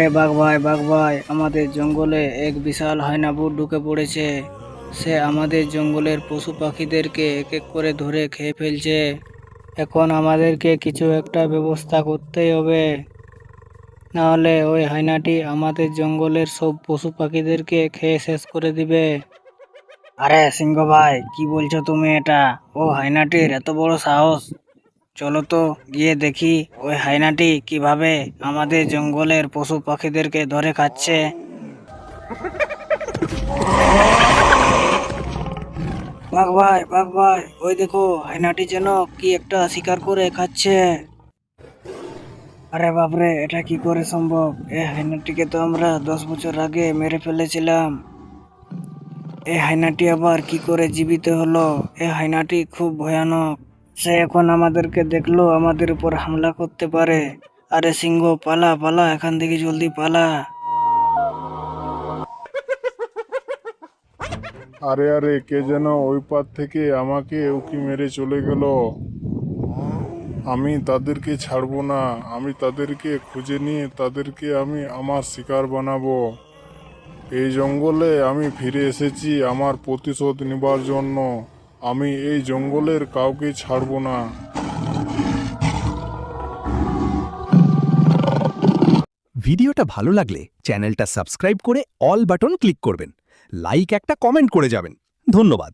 আরে বাঘ ভাই, আমাদের জঙ্গলে এক বিশাল হায়নাবুর ঢুকে পড়েছে। সে আমাদের জঙ্গলের পশু পাখিদেরকে এক এক করে ধরে খেয়ে ফেলছে। এখন আমাদেরকে কিছু একটা ব্যবস্থা করতেই হবে, নাহলে ওই হায়নাটি আমাদের জঙ্গলের সব পশু পাখিদেরকে খেয়ে শেষ করে দিবে। আরে সিংহ ভাই, কি বলছো তুমি এটা? ও হায়নাটির এত বড় সাহস! চলো তো গিয়ে দেখি ওই হায়নাটি কিভাবে আমাদের জঙ্গলের পশু পাখিদেরকে ধরে খাচ্ছে। বাঘ ভাই, ওই দেখো হায়নাটি যেন কি একটা শিকার করে খাচ্ছে। আরে বাপরে, এটা কি করে সম্ভব? এই হায়নাটিকে তো আমরা 10 বছর আগে মেরে ফেলেছিলাম। এই হায়নাটি আবার কি করে জীবিত হলো? এই হায়নাটি খুব ভয়ানক। সে এখন আমাদেরকে দেখলো আমাদের উপর হামলা করতে পারে। আরে সিংহ, পালা পালা, এখান থেকে জলদি পালা। আরে আরে, কে যেন ওই পার থেকে আমাকে উকি মেরে চলে গেল। আমি তাদেরকে ছাড়বো না। আমি তাদেরকে খুঁজে নিয়ে তাদেরকে আমি আমার শিকার বানাবো। এই জঙ্গলে আমি ফিরে এসেছি আমার প্রতিশোধ নেবার জন্য। আমি এই জঙ্গলের কাউকে ছাড়বো না। ভিডিওটা ভালো লাগলে চ্যানেলটা সাবস্ক্রাইব করে অল বাটন ক্লিক করবেন। লাইক একটা কমেন্ট করে যাবেন। ধন্যবাদ।